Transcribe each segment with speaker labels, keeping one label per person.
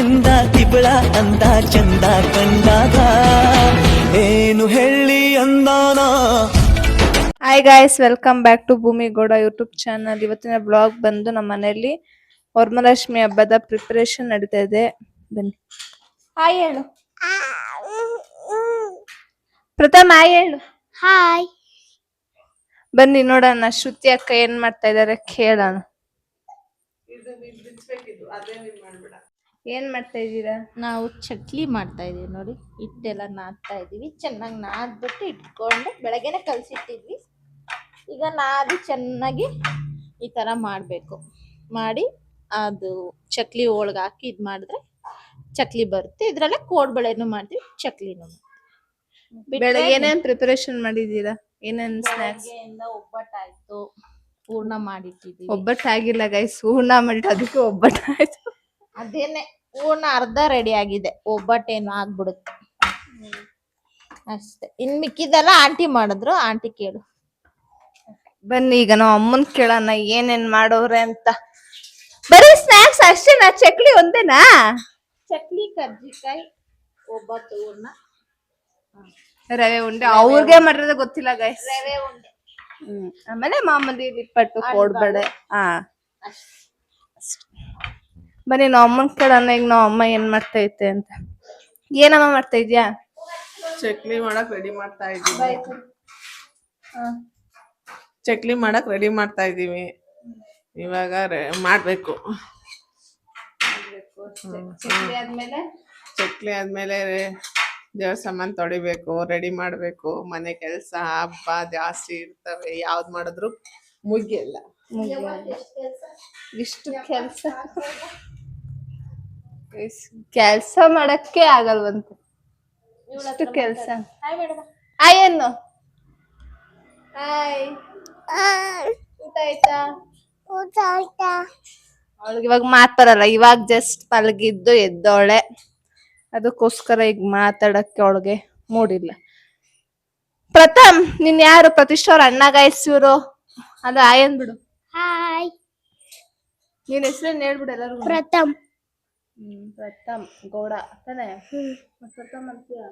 Speaker 1: ಚಂದ ತಿಬಳ ಅಂತ ಚಂದ ಕಂಡಾಗ ಏನು ಹೇಳಿ ಅಂದಾನ.
Speaker 2: Hi guys, welcome back to Bhoomi Gowda YouTube channel. ಇವತ್ತಿನ ಬ್ಲಾಗ್ ಬಂದು ನಮ್ಮ ಮನೆಯಲ್ಲಿ ವರಮಹಾಲಕ್ಷ್ಮಿ ಹಬ್ಬದ ಪ್ರಿಪರೇಷನ್ ನಡೀತಾ ಇದೆ. ಬನ್ನಿ. ಹಾಯ್ ಹೇಳು ಪ್ರಥಮ್. ಹಾಯ್ ಹೇಳು.
Speaker 3: ಹಾಯ್.
Speaker 2: ಬನ್ನಿ ನೋಡೋಣ ಶ್ರುತಿ ಅಕ್ಕ ಏನ್ ಮಾಡ್ತಾ ಇದಾರೆ ಕೇಳೋಣ. ಏನ್ ಮಾಡ್ತಾ ಇದ್ದೀರಾ?
Speaker 3: ನಾವು ಚಕ್ಲಿ ಮಾಡ್ತಾ ಇದೀವಿ ನೋಡಿ. ಹಿಟ್ಟೆಲ್ಲ ನಾದ್ತಾ ಇದೀವಿ. ಚೆನ್ನಾಗಿ ನಾದ್ಬಿಟ್ಟು ಇಟ್ಕೊಂಡು ಬೆಳಗ್ಗೆನೆ ಕಲಸಿಟ್ಟಿದ್ವಿ. ಈಗ ನಾದಿ ಚೆನ್ನಾಗಿ ಈ ತರ ಮಾಡಬೇಕು. ಮಾಡಿ ಅದು ಚಕ್ಲಿ ಒಳಗೆ ಹಾಕಿ ಇದು ಮಾಡಿದ್ರೆ ಚಕ್ಲಿ ಬರುತ್ತೆ. ಇದ್ರಲ್ಲೇ ಕೋಡ್ಬಳೆನೂ ಮಾಡ್ತೀವಿ, ಚಕ್ಲಿನೂ.
Speaker 2: ಬೆಳಗ್ಗೆ ಏನೇನ್ ಪ್ರಿಪರೇಷನ್ ಮಾಡಿದೀರಾ? ಏನೇನ್ ಸ್ನಾಕ್ಸ್?
Speaker 3: ಒಬ್ಬಟ್ಟಾಯ್ತು, ಹೂರ್ಣ ಮಾಡಿಟ್ಟಿದ್ದೀವಿ.
Speaker 2: ಒಬ್ಬಟ್ಟಾಗಿಲ್ಲ ಗೈಸ್, ಹೂರ್ಣ ಮಾಡಿಟ್ಟು ಅದಕ್ಕೆ ಒಬ್ಬಟ್ಟಾಯ್ತು.
Speaker 3: ಅದೇನೆ ಹೂರ್ಣ ಅರ್ಧ ರೆಡಿ ಆಗಿದೆ, ಒಬ್ಬಟ್ಟೇನು ಆಗ್ಬಿಡುತ್ತೆ ಅಷ್ಟೇ. ಇನ್ ಮಿಕ್ಕಿದೆಲ್ಲ ಆಂಟಿ ಮಾಡಿದ್ರು, ಆಂಟಿ ಕೇಳು.
Speaker 2: ಬನ್ನಿ ಈಗ ನಾವು ಅಮ್ಮನ್ ಕೇಳೋಣ ಏನೇನ್ ಮಾಡೋರೆ ಅಂತ. ಬರೀ ಸ್ನಾಕ್ಸ್ ಅಷ್ಟೇನಾ? ಚಕ್ಲಿ ಒಂದೇನಾ?
Speaker 3: ಚಕ್ಲಿ, ಕರ್ಜಿಕಾಯಿ, ಒಬ್ಬಟ್ಟು, ಹೂರ್ಣ,
Speaker 2: ರವೆ ಉಂಡೆ ಅವ್ರಿಗೆ ಮಾಡಿರೋದು ಗೊತ್ತಿಲ್ಲ ಗೈಸ್.
Speaker 3: ರವೆ ಉಂಡೆ,
Speaker 2: ಆಮೇಲೆ ಮಾಮೂಲಿ ನಿಪ್ಪಟ್ಟು, ಕೋಡ್ಬಳೆ. ಬನ್ನಿ ನಾವ್ ಅಮ್ಮನ್ ಕೇಳೋಣ ಈಗ ನಾವ್ ಅಮ್ಮ ಏನ್ ಮಾಡ್ತಾ ಐತೆ ಅಂತ. ಏನಮ್ಮ ಮಾಡ್ತಾ ಇದ್ಯಾ?
Speaker 4: ಚಕ್ಲಿ ಮಾಡಕ್ ರೆಡಿ ಮಾಡ್ತಾ ಇದೀವಿ. ಚಕ್ಲಿ ಮಾಡಕ್ ರೆಡಿ ಮಾಡ್ತಾ ಇದೀವಿ. ಇವಾಗ ಮಾಡ್ಬೇಕು. ಚಕ್ಲಿ ಆದ್ಮೇಲೆ ದೇವ್ರ ಸಾಮಾನ್ ತೊಳಿಬೇಕು, ರೆಡಿ ಮಾಡ್ಬೇಕು. ಮನೆ ಕೆಲ್ಸ, ಹಬ್ಬ ಜಾಸ್ತಿ ಇರ್ತವೆ. ಯಾವ್ದ್ ಮಾಡಿದ್ರು ಮುಗಿಯಲ್ಲ.
Speaker 2: ಇಷ್ಟು ಕೆಲ್ಸ ಮಾಡಕ್ಕೆ ಆಗಲ್ವಂತೆ, ಇಷ್ಟು ಕೆಲ್ಸ. ಏನು ಊಟ ಆಯ್ತಾ? ಅವಳಿಗೆ ಇವಾಗ ಮಾತಾಡಲ್ಲ, ಇವಾಗ ಜಸ್ಟ್ ಪಲ್ಗಿದ್ದು ಎದ್ದವಳೆ. ಅದಕ್ಕೋಸ್ಕರ ಈಗ ಮಾತಾಡಕ್ಕೆ ಅವಳಿಗೆ ಮೂಡಿಲ್ಲ. ಪ್ರಥಮ್, ನೀನ್ ಯಾರು? ಪ್ರತಿಷ್ಠಾ ಅವ್ರ ಅಣ್ಣ ಗಾಯ್ಸ್ ಇವ್ರು. ಅದು ಆಯನ್ ಬಿಡು.
Speaker 3: ಹಾಯ್.
Speaker 2: ನೀನ್ ಹೆಸರೇನ್ ಹೇಳ್ಬಿಡು ಎಲ್ಲರೂ.
Speaker 3: ಪ್ರಥಮ್.
Speaker 2: ಪ್ರಥಮ್ ಗೌಡ ತಾನೆ? ಪ್ರಥಮ್ ಅಂತೀಯ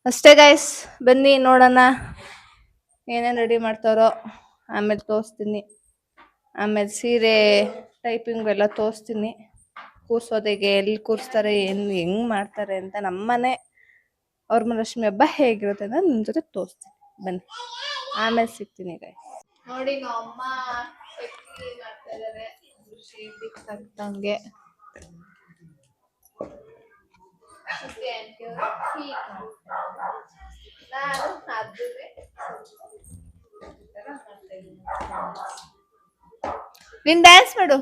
Speaker 2: ಅಷ್ಟೇ ಗಾಯ್ಸ್. ಬನ್ನಿ ನೋಡೋಣ ಏನೇನ್ ರೆಡಿ ಮಾಡ್ತಾರೋ, ಆಮೇಲೆ ತೋರಿಸ್ತೀನಿ. ಆಮೇಲೆ ಸೀರೆ ಟೈಪಿಂಗ್ ಎಲ್ಲ ತೋರಿಸ್ತೀನಿ. ಕೂರ್ಸೋದಕ್ಕೆ ಎಲ್ಲಿ ಕೂರಿಸ್ತಾರೆ, ಹೆಂಗ್ ಮಾಡ್ತಾರೆ ಅಂತ. ನಮ್ಮನೆ ವರಮಹಾಲಕ್ಷ್ಮಿ ಹಬ್ಬ ಹೇಗಿರುತ್ತೆ ಅಂತ ನಿಮ್ ಜೊತೆ ತೋರಿಸ್ತೀನಿ. ಬನ್ನಿ, ಆಮೇಲೆ ಸಿಗ್ತೀನಿ ಗಾಯ್ಸ್. ನೋಡಿ ನಮ್ಮ ಅಮ್ಮ ಚಕ್ಲಿ ಮಾಡ್ತಾ ಇದಾರೆ ತಕ್ಕಂಗೆ. ನೀನ್ ಡ್ಯಾನ್ಸ್ ಮಾಡು.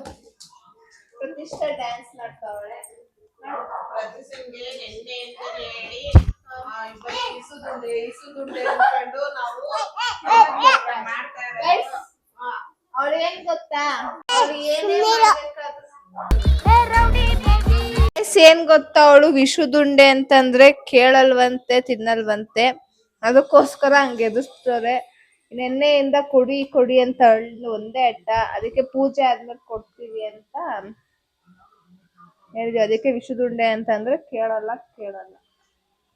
Speaker 2: ಪ್ರತಿಷ್ಠಾ ಡ್ಯಾನ್ಸ್ ಮಾಡ್ತಾವಳೆ. ಅವಳು ಏನ್ ಗೊತ್ತಾ, ಏನ್ ಗೊತ್ತಾ, ಅವಳು ವಿಷುದುಂಡೆ ಅಂತಂದ್ರೆ ಕೇಳಲ್ವಂತೆ, ತಿನ್ನಲ್ವಂತೆ. ಅದಕ್ಕೋಸ್ಕರ ಹಂಗೆ ಎದುರಿಸ್ತಾರೆ. ನೆನ್ನೆಯಿಂದ ಕೊಡಿ ಕೊಡಿ ಅಂತ ಒಂದೇ ಅಡ್ಡ. ಅದಕ್ಕೆ ಪೂಜೆ ಆದ್ಮೇಲೆ ಕೊಡ್ತೀವಿ ಅಂತ ಹೇಳಿದ್ವಿ. ಅದಕ್ಕೆ ವಿಷುದುಂಡೆ ಅಂತಂದ್ರೆ ಕೇಳಲ್ಲ.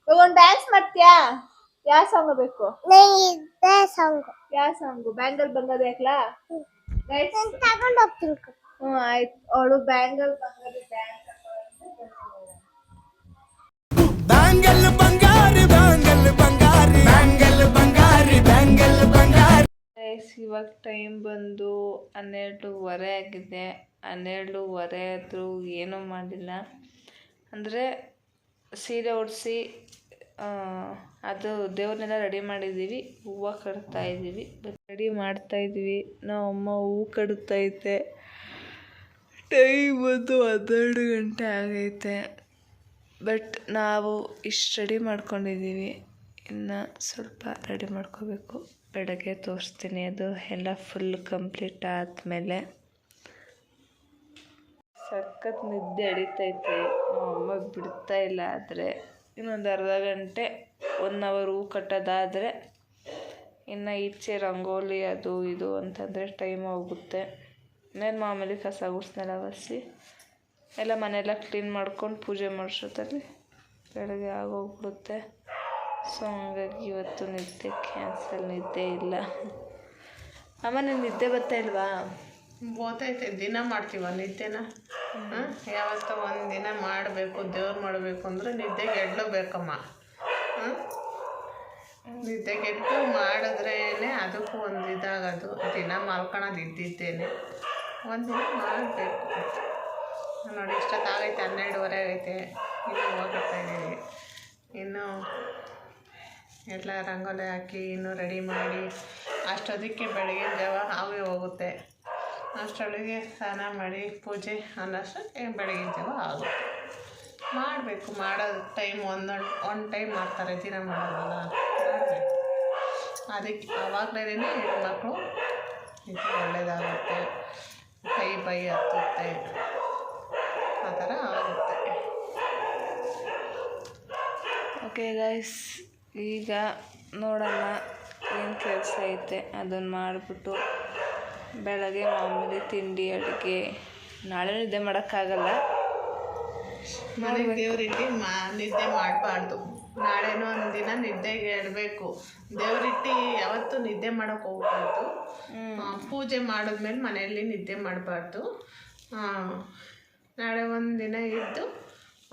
Speaker 2: ಇವಾಗ ಒಂದ್ ಡ್ಯಾನ್ಸ್ ಮಾಡ್ತೀಯಾ? ಯಾವ ಸಾಂಗ್ ಬೇಕು? ಯಾವ ಸಾಂಗು? ಬ್ಯಾಂಗಲ್ ಬಂಗಾರಿ ಹಾಕ್ಲಾ? ಆಯ್ತು. ಅವಳು ಬ್ಯಾಂಗಲ್ ಬಂಗಾರಿ ಡ್ಯಾನ್ಸ್.
Speaker 1: ಬ್ಯಾಂಗಲ್ ಬಂಗಾರಿ ಬ್ಯಾಂಗಲ್ ಬಂಗಾರಿ ಬ್ಯಾಂಗಲ್ ಬಂಗಾರಿ ಬ್ಯಾಂಗಲ್ ಬಂಗಾರಿ.
Speaker 2: ಇವಾಗ ಟೈಮ್ ಬಂದು 12:15 ಆಗಿದೆ. 12:15 ಆದರೂ ಏನೂ ಮಾಡಿಲ್ಲ. ಅಂದರೆ ಸೀರೆ ಉಡಿಸಿ ಅದು ದೇವ್ರನ್ನೆಲ್ಲ ರೆಡಿ ಮಾಡಿದ್ದೀವಿ. ಹೂವು ಕಟ್ತಾ ಇದ್ದೀವಿ, ರೆಡಿ ಮಾಡ್ತಾ ಇದ್ದೀವಿ. ನಾವು ಅಮ್ಮ ಹೂವು ಕಟ್ತೈತೆ. ಟೈಮ್ ಬಂದು 12 ಗಂಟೆ ಆಗೈತೆ. ಬಟ್ ನಾವು ಇಷ್ಟು ರೆಡಿ ಮಾಡ್ಕೊಂಡಿದ್ದೀವಿ. ಇನ್ನು ಸ್ವಲ್ಪ ರೆಡಿ ಮಾಡ್ಕೋಬೇಕು. ಬೆಳಗ್ಗೆ ತೋರಿಸ್ತೀನಿ. ಅದು ಎಲ್ಲ ಫುಲ್ ಕಂಪ್ಲೀಟ್ ಆದಮೇಲೆ. ಸಖತ್ ನಿದ್ದೆ ಹಿಡಿತೈತೆ. ಅಮ್ಮಗೆ ಬಿಡ್ತಾ ಇಲ್ಲ. ಆದರೆ ಇನ್ನೊಂದು ಅರ್ಧ ಗಂಟೆ 1 ಅವರ್ ಹೂ ಕಟ್ಟೋದಾದರೆ ಇನ್ನು ಈಚೆ ರಂಗೋಲಿ ಅದು ಇದು ಅಂತಂದರೆ ಟೈಮ್ ಹೋಗುತ್ತೆ. ಇನ್ನೇನು ಮಾಮೂಲಿ ಕಸ ಗುಡಿಸ್ನೆಲ್ಲ ಒರೆಸಿ ಎಲ್ಲ ಮನೆಯೆಲ್ಲ ಕ್ಲೀನ್ ಮಾಡ್ಕೊಂಡು ಪೂಜೆ ಮಾಡಿಸೋದ್ರಲ್ಲಿ ಬೆಳಗ್ಗೆ ಆಗೋಗ್ಬಿಡುತ್ತೆ. ಸೊ ಹಂಗಾಗಿ ಇವತ್ತು ನಿದ್ದೆ ಕ್ಯಾನ್ಸಲ್, ನಿದ್ದೆ ಇಲ್ಲ. ಅಮ್ಮ ನೀನು ನಿದ್ದೆ ಬರ್ತಾ ಇಲ್ವಾ?
Speaker 4: ಓದೈತೆ, ದಿನ ಮಾಡ್ತೀವ ನಿದ್ದೆನ? ಯಾವತ್ತ ಒಂದು ದಿನ ಮಾಡಬೇಕು, ದೇವ್ರು ಮಾಡಬೇಕು ಅಂದರೆ ನಿದ್ದೆಗೆ ಎಡ್ಲೇಬೇಕಮ್ಮ. ನಿದ್ದೆಗೆಟ್ಟು ಮಾಡಿದ್ರೇ ಅದಕ್ಕೂ ಒಂದು ಇದಾಗೋದು. ದಿನ ಮಲ್ಕೊಳೋದು ಇದ್ದಿದ್ದೇನೆ, ಒಂದಿನ ಮಾಡಬೇಕು. ನೋಡಿ ಇಷ್ಟೊತ್ತಾಗೈತೆ, 12:30 ಆಗೈತೆ, ಇನ್ನೂ ಹೋಗ್ತಾ ಇದ್ದೀವಿ. ಇನ್ನು ಎಲ್ಲ ರಂಗೋಲಿ ಹಾಕಿ ಇನ್ನೂ ರೆಡಿ ಮಾಡಿ ಅಷ್ಟೊತ್ತಿಗೆ ಬೆಳಗಿನ ಜಾವ ಅವೇ ಹೋಗುತ್ತೆ. ಅಷ್ಟರೊಳಗೆ ಸ್ನಾನ ಮಾಡಿ ಪೂಜೆ ಅನ್ನೋಷ್ಟಕ್ಕೆ ಬೆಳಗಿನ ಜಾವ ಆಗುತ್ತೆ. ಮಾಡಬೇಕು, ಮಾಡೋದು ಟೈಮ್ ಒಂದು ಟೈಮ್ ಮಾಡ್ತಾರೆ, ದಿನ ಮಾಡೋದಲ್ಲ, ಮಾಡಬೇಕು. ಅದಕ್ಕೆ ಆವಾಗಲೇ ಹೆಣ್ಮಕ್ಳು ಇದು ಒಳ್ಳೆಯದಾಗುತ್ತೆ, ಕೈ ಹತ್ತುತ್ತೆ, ಆ ಥರ ಆಗುತ್ತೆ.
Speaker 2: ಓಕೆ ಗೈಸ್, ಈಗ ನೋಡೋಣ ಏನು ಕೆಲಸ ಐತೆ ಅದನ್ನು ಮಾಡಿಬಿಟ್ಟು ಬೆಳಗ್ಗೆ ಮಾಮೂಲಿ ತಿಂಡಿ ಅಡುಗೆ. ನಾಳೆ ನಿದ್ದೆ ಮಾಡೋಕ್ಕಾಗಲ್ಲ,
Speaker 4: ನಾಳೆ ದೇವರಿಗೆ ನಿದ್ದೆ ಮಾಡಬಾರ್ದು. ನಾಳೆನೂ ಒಂದು ದಿನ ನಿದ್ದೆಗೆ ಇಡಬೇಕು. ದೇವರಿಟ್ಟು ಯಾವತ್ತೂ ನಿದ್ದೆ ಮಾಡೋಕ್ಕೆ ಹೋಗ್ಬಾರ್ದು. ಪೂಜೆ ಮಾಡಿದ್ಮೇಲೆ ಮನೆಯಲ್ಲಿ ನಿದ್ದೆ ಮಾಡಬಾರ್ದು. ನಾಳೆ ಒಂದು ದಿನ ಇದ್ದು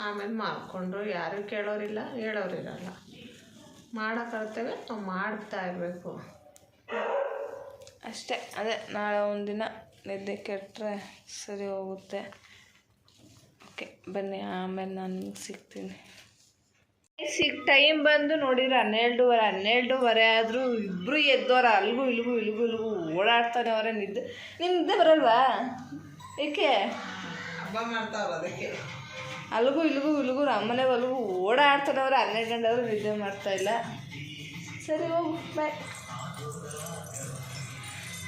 Speaker 4: ಆಮೇಲೆ ಮಾಡಿಕೊಂಡ್ರು ಯಾರೂ ಕೇಳೋರಿಲ್ಲ, ಹೇಳೋರಿರಲ್ಲ. ಮಾಡೋ ಕರ್ತವ್ಯ ನಾವು ಮಾಡ್ತಾ ಇರಬೇಕು
Speaker 2: ಅಷ್ಟೇ. ಅದೇ ನಾಳೆ ಒಂದಿನ ನಿದ್ದೆ ಕೆಟ್ಟರೆ ಸರಿ ಹೋಗುತ್ತೆ. ಓಕೆ ಬನ್ನಿ, ಆಮೇಲೆ ನಾನು ಸಿಗ್ತೀನಿ. ಟೈಮ್ ಬಂದು ನೋಡಿದ್ರೆ 12:30 ಆದರೂ ಇಬ್ಬರು ಎದ್ದೋರ ಅಲ್ಗೂ ಇಲ್ಗೂ ಓಡಾಡ್ತಾನೆ ಅವರೇ. ನಿದ್ದೆ ಬರಲ್ವಾ? ಏಕೆ?
Speaker 4: ಹಬ್ಬ ಮಾಡ್ತಾವ್ರ ಅದಕ್ಕೆ.
Speaker 2: ಅಲ್ಗೂ ಇಲ್ಗೂ ಅಮ್ಮನೆ ಅಲ್ಗೂ ಓಡಾಡ್ತಾನೆ ಅವ್ರೆ. 12 ಗಂಟೆ ಅವರು ನಿದ್ದೆ ಮಾಡ್ತಾಯಿಲ್ಲ. ಸರಿ ಹೋಗು, ಬಾಯ್.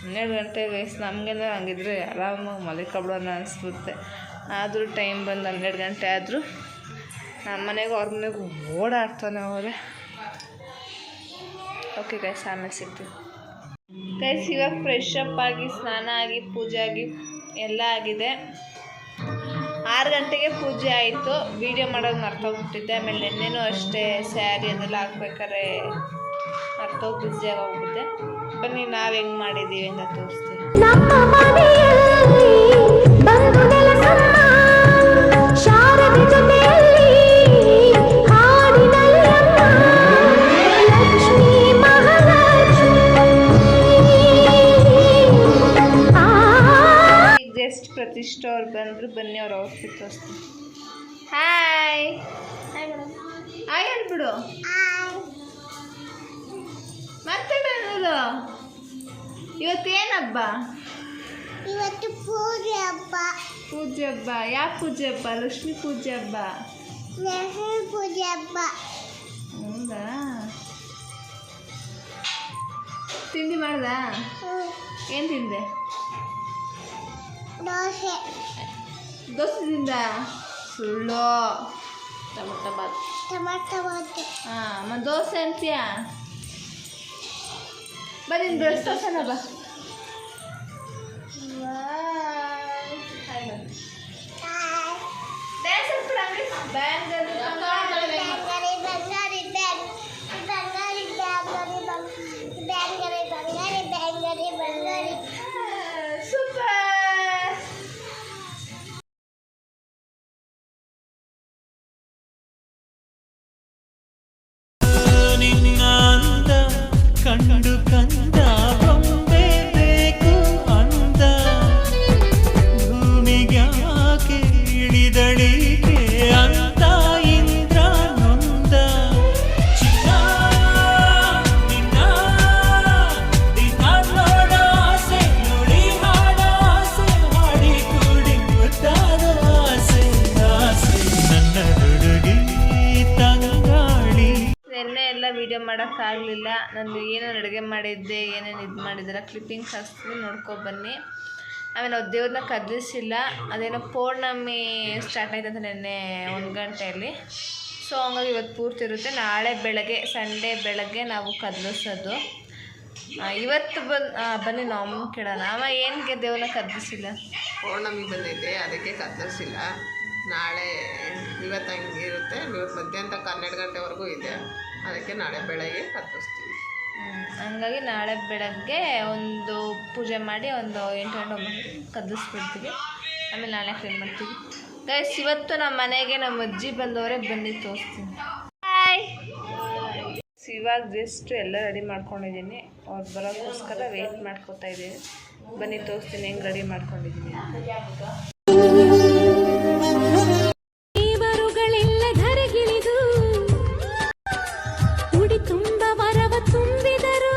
Speaker 2: 12 ಗಂಟೆ ವಯಸ್ಸು ನಮಗೇನೋ ಹಂಗಿದ್ರೆ ಆರಾಮಾಗಿ ಮಲಿಕೊಬಿಡೋಣ ಅನಿಸ್ಬಿಡುತ್ತೆ. ಆದರೂ ಟೈಮ್ ಬಂದು 12 ಗಂಟೆ ಆದರೂ ನಮ್ಮ ಮನೆಗೂ ಅವ್ರ ಮನೆಗೂ ಓಡಾಡ್ತಾನೆ ಅವರೇ. ಓಕೆ ಗೈಸ್, ಆಮೇಲೆ ಸಿಗ್ತೀವಿ ಗೈಸ್. ಇವಾಗ ಫ್ರೆಶ್ ಅಪ್ ಆಗಿ ಸ್ನಾನ ಆಗಿ ಪೂಜೆ ಆಗಿ ಎಲ್ಲ ಆಗಿದೆ. 6 ಗಂಟೆಗೆ ಪೂಜೆ ಆಯಿತು. ವೀಡಿಯೋ ಮಾಡೋದು ಮರ್ತೋಗ್ಬಿಟ್ಟಿದ್ದೆ. ಆಮೇಲೆ ನೆನ್ನೆನೂ ಅಷ್ಟೇ ಸ್ಯಾರಿ ಅದೆಲ್ಲ ಹಾಕ್ಬೇಕಾದ್ರೆ ಮರ್ತೋಗಿ ಬ್ಯುಸಿಯಾಗಿ ಹೋಗ್ಬಿಟ್ಟೆ. ಬನ್ನಿ ನಾವು ಹೆಂಗೆ ಮಾಡಿದ್ದೀವಿ ಅಂತ ತೋರಿಸ್ತೀವಿ. ಜಸ್ಟ್ ಪ್ರತಿಷ್ಠಾ ಅವ್ರು ಬಂದರು. ಬನ್ನಿ ಅವ್ರ ಔಟ್ಫಿಟ್ ತೋರಿಸ್ತೀನಿ. ಹಾಯ್ ಹಾಯ್ ಮೇಡಮ್, ಹಾಯ್ ಹೇಳ್ಬಿಡು. ಮತ್ತೆ ಬಂದದು. ಇವತ್ತೇನು ಹಬ್ಬ?
Speaker 5: ಇವತ್ತು ಪೂಜೆ ಹಬ್ಬ.
Speaker 2: ಪೂಜೆ ಹಬ್ಬ? ಯಾವ ಪೂಜೆ ಹಬ್ಬ? ಲಕ್ಷ್ಮೀ ಪೂಜೆ ಹಬ್ಬ.
Speaker 5: ಲಕ್ಷ್ಮೀ ಪೂಜೆ ಹಬ್ಬ.
Speaker 2: ಹೌದಾ? ತಿಂಡಿ ಮಾಡ್ದ? ಏನು ತಿಂದೆ?
Speaker 5: ದೋಸೆ.
Speaker 2: ದೋಸೆ ತಿಂದ? ಸುಳ್ಳು. ಟೊಮಟೊ ಬಾತ್.
Speaker 5: ಟೊಮೆಟೊ ಬಾತ್.
Speaker 2: ಹಾಂ, ಮತ್ತು ದೋಸೆ ಅಂತೀಯ? ಬನ್ನಿ ಬ್ರಷ್ ತೋರ್ಸೋಣ ಬಾ.
Speaker 1: ಕಂಡು ಕಂದ ಬೊಂಬೆ ಬೇಕು ಅಂದ, ಭೂಮಿಗ್ಯಾಕೆ ಇಳಿದಳಿಕೆ ಅಂತ ಇಂದ್ರ ನೊಂದ. ಚಿನ್ನ ನಿನ್ನ ದಿನ ನೋಡಾಸೆ, ನುಡಿ ಹಾಡಾಸೆ, ಹಾಡಿ ಕೂಡಿ ಮುದ್ದಾದ ಆಸೆ ಆಸೆ. ನನ್ನ ಹುಡುಗಿ ತಂಗಾಳಿ.
Speaker 2: ನೆನ್ನೆ ಎಲ್ಲ ವೀಡಿಯೋ ಮಾಡೋಕ್ಕಾಗಲಿಲ್ಲ. ನಾನು ಏನೇನು ಅಡುಗೆ ಮಾಡಿದ್ದೆ, ಏನೇನು ಇದು ಮಾಡಿದ್ರೆ ಕ್ಲಿಪ್ಪಿಂಗ್ಸ್ ಹಾಕ್ತೀನಿ, ನೋಡ್ಕೊಬನ್ನಿ. ಆಮೇಲೆ ನಾವು ದೇವ್ರನ್ನ ಕದಲಿಸಿಲ್ಲ. ಅದೇನೋ ಪೌರ್ಣಮಿ ಸ್ಟಾರ್ಟ್ ಆಯ್ತಂತ ನೆನ್ನೆ 1 ಗಂಟೆಯಲ್ಲಿ. ಸೊ ಹಂಗಾಗಿ ಇವತ್ತು ಪೂರ್ತಿ ಇರುತ್ತೆ. ನಾಳೆ ಬೆಳಗ್ಗೆ ಸಂಡೇ ಬೆಳಗ್ಗೆ ನಾವು ಕದಲಿಸೋದು. ಇವತ್ತು ಬನ್ನಿ ನಾವು ಅಮ್ಮನ ಕೇಳೋಣ. ಅಮ್ಮ ಏನಕ್ಕೆ ದೇವ್ರನ್ನ ಕದಲಿಸಿಲ್ಲ?
Speaker 4: ಪೌರ್ಣಮಿ ಬಂದೈತೆ, ಅದಕ್ಕೆ ಕತ್ತರಿಸಿಲ್ಲ. ನಾಳೆ ಇವತ್ತು ಹಂಗಿರುತ್ತೆ, ಇವತ್ತು ಮಧ್ಯಾಹ್ನ 12 ಗಂಟೆವರೆಗೂ ಇದೆ, ಅದಕ್ಕೆ ನಾಳೆ ಬೆಳಗ್ಗೆ ಕತ್ತರಿಸ್ತೀವಿ.
Speaker 2: ಹಂಗಾಗಿ ನಾಳೆ ಬೆಳಗ್ಗೆ ಒಂದು ಪೂಜೆ ಮಾಡಿ ಒಂದು 8 ಗಂಟೆ ಕದಿಸ್ಬಿಡ್ತೀವಿ. ಆಮೇಲೆ ನಾಳೆ ಕ್ಲೀನ್ ಮಾಡ್ತೀವಿ. ಗೈಸ್, ಇವತ್ತು ನಮ್ಮ ಮನೆಗೆ ನಮ್ಮ ಅಜ್ಜಿ ಬಂದವರೇ, ಬನ್ನಿ ತೋರಿಸ್ತೀನಿ. ಹಾಯ್. ಇವಾಗ ಜಸ್ಟ್ ಎಲ್ಲ ರೆಡಿ ಮಾಡ್ಕೊಂಡಿದ್ದೀನಿ. ಅವ್ರು ಬರೋಕ್ಕೋಸ್ಕರ ವೆಯ್ಟ್ ಮಾಡ್ಕೊತಾ ಇದ್ದೀನಿ. ಬನ್ನಿ ತೋರಿಸ್ತೀನಿ ಹೆಂಗೆ ರೆಡಿ ಮಾಡ್ಕೊಂಡಿದ್ದೀನಿ.
Speaker 6: ದೇವರುಗಳೆಲ್ಲ ಧರೆಗಿಳಿದು ಉಡಿ ತುಂಬ ವರವ ತುಂಬಿದರು.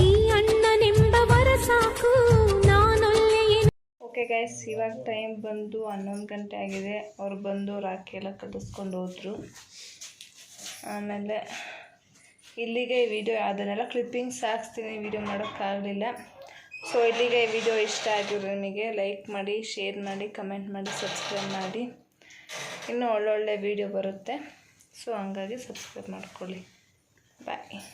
Speaker 6: ಈ ಅಣ್ಣನೆಂಬವರ ಸಾಕು ನಾನೊಲ್ಲೆಯೇ.
Speaker 2: ಓಕೆ ಗೈಸ್, ಇವಾಗ ಟೈಮ್ ಬಂದು 11 ಗಂಟೆ ಆಗಿದೆ. ಅವ್ರು ಬಂದು ರಾಖಿ ಎಲ್ಲ ಕಟ್ಟಿಸ್ಕೊಂಡು ಹೋದರು. ಆಮೇಲೆ ಇಲ್ಲಿಗೆ ವಿಡಿಯೋ ಅದನ್ನೆಲ್ಲ ಕ್ಲಿಪ್ಪಿಂಗ್ಸ್ ಹಾಕ್ಸ್ತೀನಿ, ವಿಡಿಯೋ ಮಾಡೋಕ್ಕಾಗಲಿಲ್ಲ. ಸೊ ಇಲ್ಲಿಗೆ ವಿಡಿಯೋ ಇಷ್ಟ ಆಗಿರೋ ನಿಮಗೆ ಲೈಕ್ ಮಾಡಿ, ಶೇರ್ ಮಾಡಿ, ಕಮೆಂಟ್ ಮಾಡಿ, ಸಬ್ಸ್ಕ್ರೈಬ್ ಮಾಡಿ. ಇನ್ನೂ ಒಳ್ಳೊಳ್ಳೆ ವಿಡಿಯೋ ಬರುತ್ತೆ. ಸೊ ಹಂಗಾಗಿ ಸಬ್ಸ್ಕ್ರೈಬ್ ಮಾಡ್ಕೊಳ್ಳಿ. ಬಾಯ್.